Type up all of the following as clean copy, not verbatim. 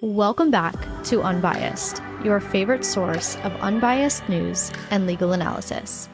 Welcome back to Unbiased, your favorite source of unbiased news and legal analysis.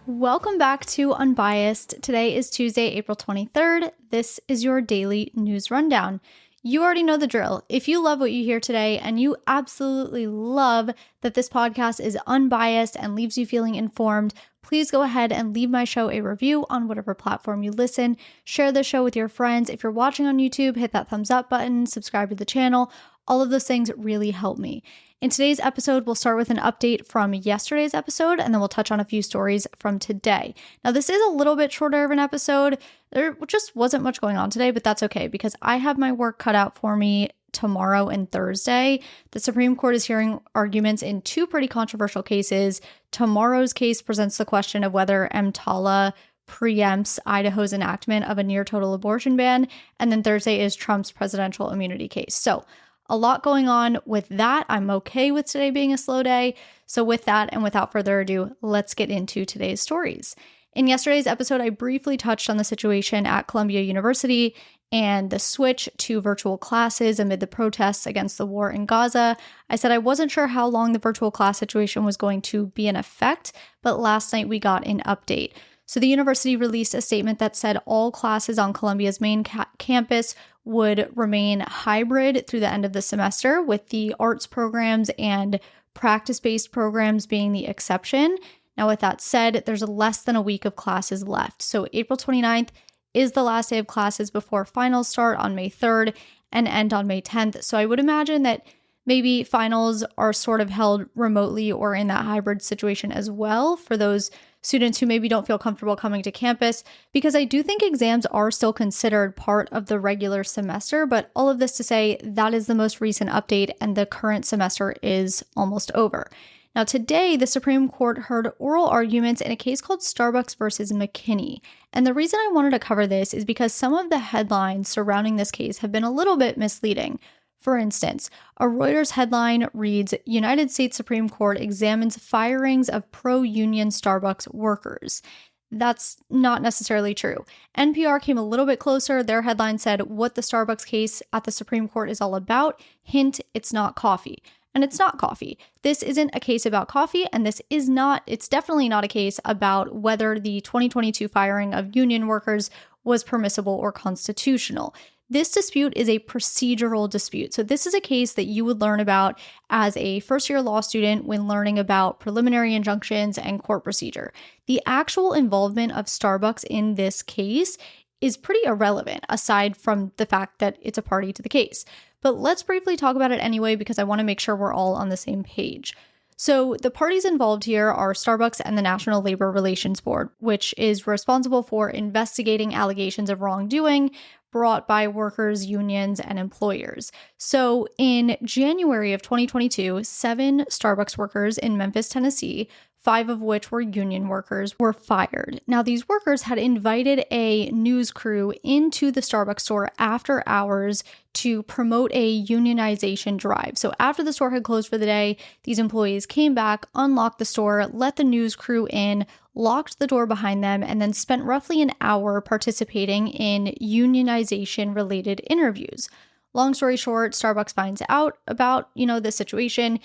Welcome back to Unbiased. Today is Tuesday, April 23rd. This is your daily news rundown. You already know the drill. If you love what you hear today and you absolutely love that this podcast is unbiased and leaves you feeling informed, please go ahead and leave my show a review on whatever platform you listen. Share the show with your friends. If you're watching on YouTube, hit that thumbs up button, subscribe to the channel. All of those things really help me. In today's episode, we'll start with an update from yesterday's episode, and then we'll touch on a few stories from today. Now, this is a little bit shorter of an episode. There just wasn't much going on today, but that's okay because I have my work cut out for me tomorrow and Thursday. The Supreme Court is hearing arguments in two pretty controversial cases. Tomorrow's case presents the question of whether EMTALA preempts Idaho's enactment of a near total abortion ban, and then Thursday is Trump's presidential immunity case. So a lot going on with that. I'm okay with today being a slow day. So with that and without further ado, let's get into today's stories. In yesterday's episode, I briefly touched on the situation at Columbia University and the switch to virtual classes amid the protests against the war in Gaza. I said I wasn't sure how long the virtual class situation was going to be in effect, but last night we got an update. So the university released a statement that said all classes on Columbia's main campus would remain hybrid through the end of the semester, with the arts programs and practice-based programs being the exception. Now, with that said, there's less than a week of classes left. So April 29th is the last day of classes before finals start on May 3rd and end on May 10th. So I would imagine that maybe finals are sort of held remotely or in that hybrid situation as well for those students who maybe don't feel comfortable coming to campus, because I do think exams are still considered part of the regular semester. But all of this to say, that is the most recent update and the current semester is almost over. Now, today, the Supreme Court heard oral arguments in a case called Starbucks versus McKinney. And the reason I wanted to cover this is because some of the headlines surrounding this case have been a little bit misleading. For instance, a Reuters headline reads, United States Supreme Court examines firings of pro-union Starbucks workers. That's not necessarily true. NPR came a little bit closer. Their headline said, what the Starbucks case at the Supreme Court is all about. Hint, it's not coffee. And it's not coffee. This isn't a case about coffee, and it's definitely not a case about whether the 2022 firing of union workers was permissible or constitutional. This dispute is a procedural dispute. So this is a case that you would learn about as a first-year law student when learning about preliminary injunctions and court procedure. The actual involvement of Starbucks in this case is pretty irrelevant, aside from the fact that it's a party to the case. But let's briefly talk about it anyway, because I want to make sure we're all on the same page. So the parties involved here are Starbucks and the National Labor Relations Board, which is responsible for investigating allegations of wrongdoing brought by workers, unions, and employers. So in January of 2022, 7 Starbucks workers in Memphis, Tennessee, 5 of which were union workers, were fired. Now, these workers had invited a news crew into the Starbucks store after hours to promote a unionization drive. So after the store had closed for the day, these employees came back, unlocked the store, let the news crew in, locked the door behind them, and then spent roughly an hour participating in unionization-related interviews. Long story short, Starbucks finds out about, this situation,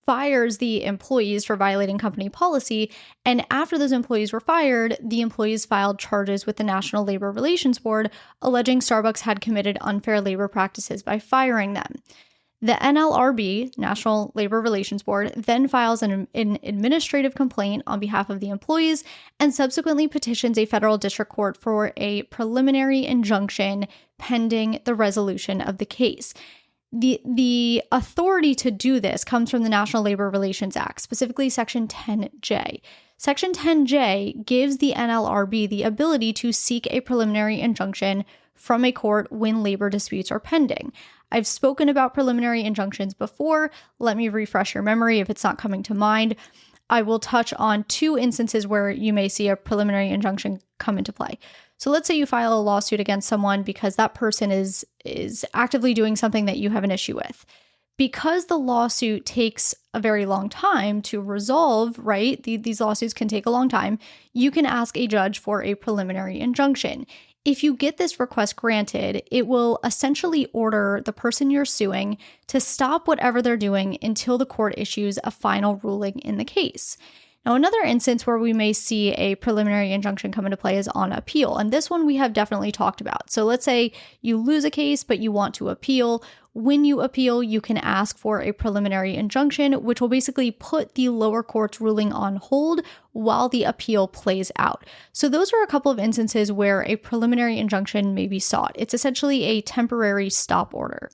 fires the employees for violating company policy, and after those employees were fired, the employees filed charges with the National Labor Relations Board, alleging Starbucks had committed unfair labor practices by firing them. The NLRB, National Labor Relations Board, then files an administrative complaint on behalf of the employees and subsequently petitions a federal district court for a preliminary injunction pending the resolution of the case. The authority to do this comes from the National Labor Relations Act, specifically Section 10J. Section 10J gives the NLRB the ability to seek a preliminary injunction from a court when labor disputes are pending. I've spoken about preliminary injunctions before. Let me refresh your memory if it's not coming to mind. I will touch on 2 instances where you may see a preliminary injunction come into play. So let's say you file a lawsuit against someone because that person is actively doing something that you have an issue with. Because the lawsuit takes a very long time to resolve, right? These lawsuits can take a long time. You can ask a judge for a preliminary injunction. If you get this request granted, it will essentially order the person you're suing to stop whatever they're doing until the court issues a final ruling in the case. Now, another instance where we may see a preliminary injunction come into play is on appeal, and this one we have definitely talked about. So let's say you lose a case, but you want to appeal. When you appeal, you can ask for a preliminary injunction, which will basically put the lower court's ruling on hold while the appeal plays out. So those are a couple of instances where a preliminary injunction may be sought. It's essentially a temporary stop order.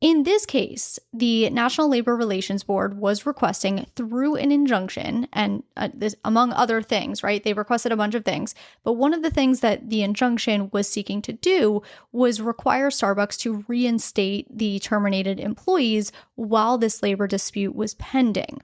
In this case, the National Labor Relations Board was requesting through an injunction, and this, among other things, right? They requested a bunch of things, but one of the things that the injunction was seeking to do was require Starbucks to reinstate the terminated employees while this labor dispute was pending.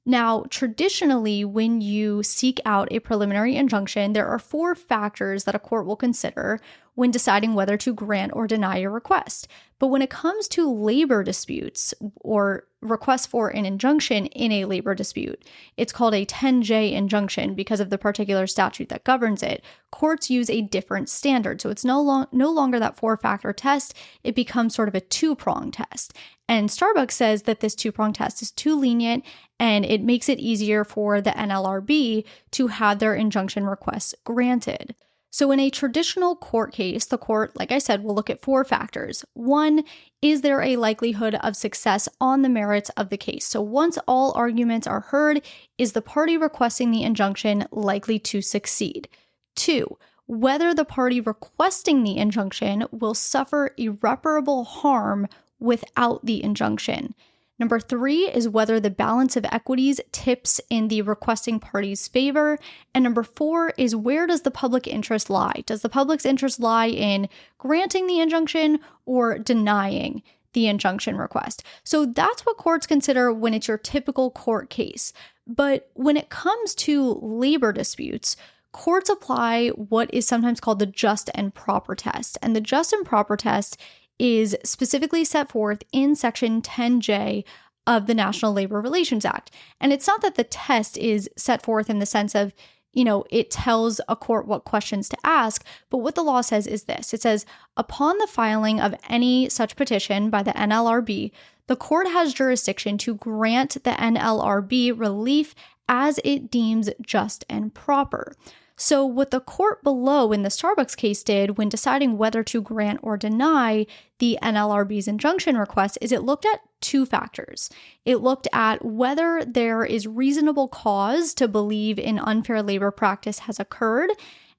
Now, traditionally, when you seek out a preliminary injunction, there are 4 factors that a court will consider when deciding whether to grant or deny a request. But when it comes to labor disputes or requests for an injunction in a labor dispute, it's called a 10J injunction because of the particular statute that governs it. Courts use a different standard. So it's no longer that 4-factor test. It becomes sort of a 2-prong test. And Starbucks says that this 2-prong test is too lenient and it makes it easier for the NLRB to have their injunction requests granted. So in a traditional court case, the court, like I said, will look at 4 factors. 1, is there a likelihood of success on the merits of the case? So once all arguments are heard, is the party requesting the injunction likely to succeed? 2, whether the party requesting the injunction will suffer irreparable harm without the injunction. Number 3 is whether the balance of equities tips in the requesting party's favor. And number 4 is where does the public interest lie? Does the public's interest lie in granting the injunction or denying the injunction request? So that's what courts consider when it's your typical court case. But when it comes to labor disputes, courts apply what is sometimes called the just and proper test. And the just and proper test is specifically set forth in Section 10J of the National Labor Relations Act. And it's not that the test is set forth in the sense of, it tells a court what questions to ask, but what the law says is this. It says, upon the filing of any such petition by the NLRB, the court has jurisdiction to grant the NLRB relief as it deems just and proper. So what the court below in the Starbucks case did when deciding whether to grant or deny the NLRB's injunction request is it looked at 2 factors. It looked at whether there is reasonable cause to believe an unfair labor practice has occurred,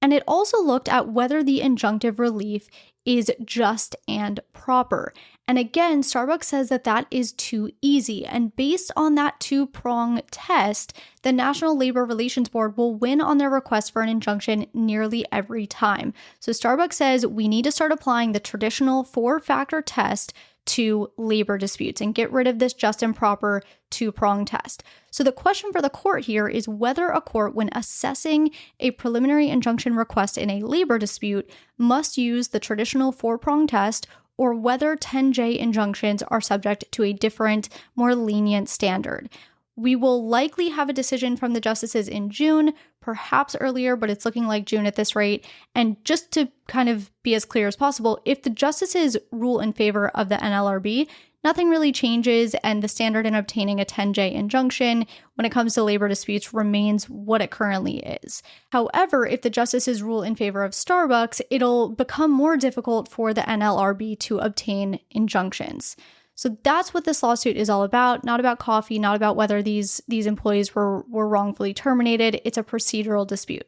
and it also looked at whether the injunctive relief is just and proper. And again, Starbucks says that that is too easy. And based on that 2-prong test, the National Labor Relations Board will win on their request for an injunction nearly every time. So Starbucks says we need to start applying the traditional 4-factor test to labor disputes and get rid of this just and proper 2-prong test. So the question for the court here is whether a court, when assessing a preliminary injunction request in a labor dispute, must use the traditional 4-prong test or whether 10J injunctions are subject to a different, more lenient standard. We will likely have a decision from the justices in June, perhaps earlier, but it's looking like June at this rate. And just to kind of be as clear as possible, if the justices rule in favor of the NLRB, nothing really changes, and the standard in obtaining a 10J injunction when it comes to labor disputes remains what it currently is. However, if the justices rule in favor of Starbucks, it'll become more difficult for the NLRB to obtain injunctions. So that's what this lawsuit is all about, not about coffee, not about whether these employees were wrongfully terminated. It's a procedural dispute.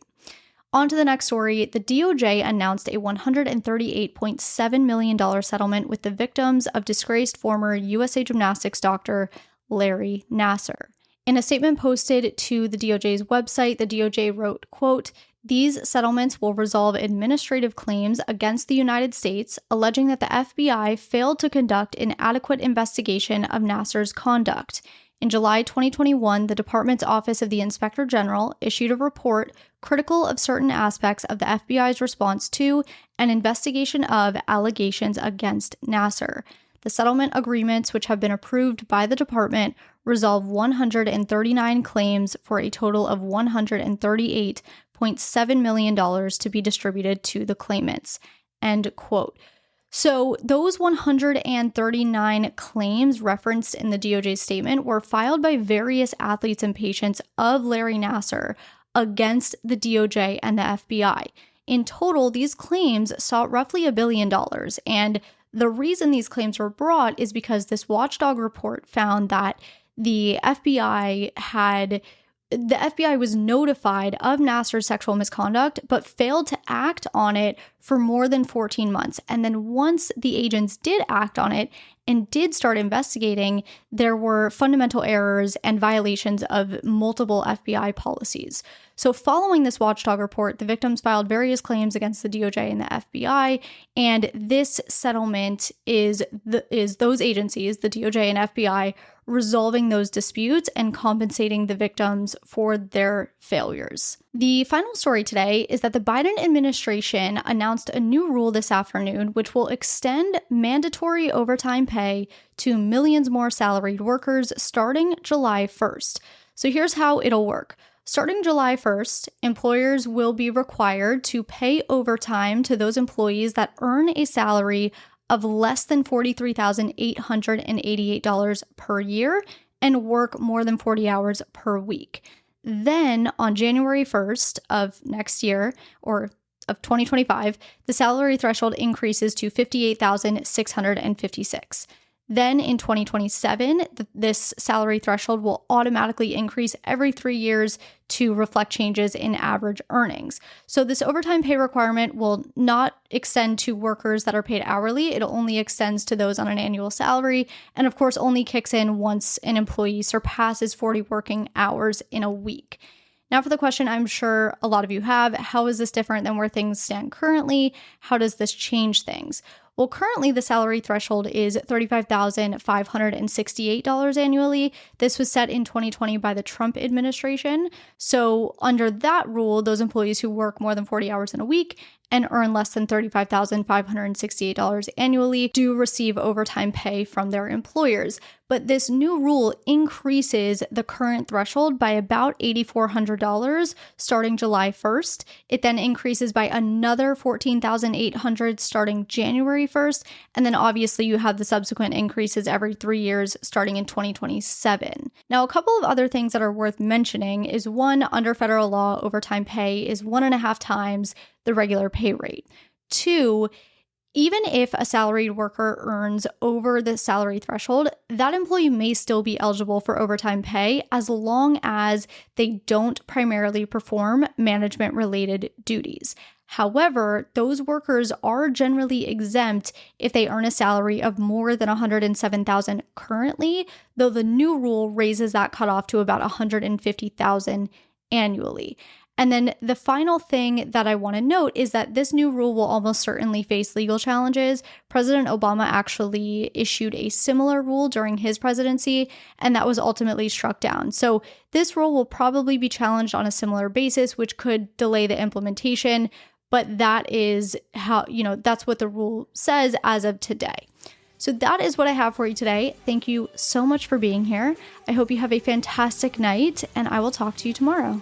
On to the next story. The DOJ announced a $138.7 million settlement with the victims of disgraced former USA Gymnastics doctor Larry Nassar. In a statement posted to the DOJ's website, the DOJ wrote, quote, "These settlements will resolve administrative claims against the United States, alleging that the FBI failed to conduct an adequate investigation of Nassar's conduct. In July 2021, the department's Office of the Inspector General issued a report critical of certain aspects of the FBI's response to and investigation of allegations against Nassar. The settlement agreements, which have been approved by the department, resolve 139 claims for a total of $138 $100.7 million to be distributed to the claimants, end quote. So those 139 claims referenced in the DOJ statement were filed by various athletes and patients of Larry Nassar against the DOJ and the FBI. In total, these claims sought roughly $1 billion, and the reason these claims were brought is because this watchdog report found that the FBI was notified of Nassar's sexual misconduct, but failed to act on it for more than 14 months. And then once the agents did act on it and did start investigating, there were fundamental errors and violations of multiple FBI policies. So following this watchdog report, the victims filed various claims against the DOJ and the FBI, and this settlement is those agencies, the DOJ and FBI, resolving those disputes and compensating the victims for their failures. The final story today is that the Biden administration announced a new rule this afternoon, which will extend mandatory overtime pay to millions more salaried workers starting July 1st. So here's how it'll work. Starting July 1st, employers will be required to pay overtime to those employees that earn a salary of less than $43,888 per year and work more than 40 hours per week. Then on January 1st of next year, or of 2025, the salary threshold increases to $58,656. Then in 2027, this salary threshold will automatically increase every 3 years to reflect changes in average earnings. So this overtime pay requirement will not extend to workers that are paid hourly. It'll only extends to those on an annual salary, and of course only kicks in once an employee surpasses 40 working hours in a week. Now for the question I'm sure a lot of you have, how is this different than where things stand currently? How does this change things? Well, currently the salary threshold is $35,568 annually. This was set in 2020 by the Trump administration. So under that rule, those employees who work more than 40 hours in a week and earn less than $35,568 annually do receive overtime pay from their employers. But this new rule increases the current threshold by about $8,400 starting July 1st. It then increases by another $14,800 starting January 1st. And then obviously you have the subsequent increases every 3 years starting in 2027. Now, a couple of other things that are worth mentioning is one, under federal law, overtime pay is 1.5 times the regular pay rate. Two, even if a salaried worker earns over the salary threshold, that employee may still be eligible for overtime pay as long as they don't primarily perform management-related duties. However, those workers are generally exempt if they earn a salary of more than $107,000 currently, though the new rule raises that cutoff to about $150,000 annually. And then the final thing that I want to note is that this new rule will almost certainly face legal challenges. President Obama actually issued a similar rule during his presidency, and that was ultimately struck down. So this rule will probably be challenged on a similar basis, which could delay the implementation, but that is how, that's what the rule says as of today. So that is what I have for you today. Thank you so much for being here. I hope you have a fantastic night, and I will talk to you tomorrow.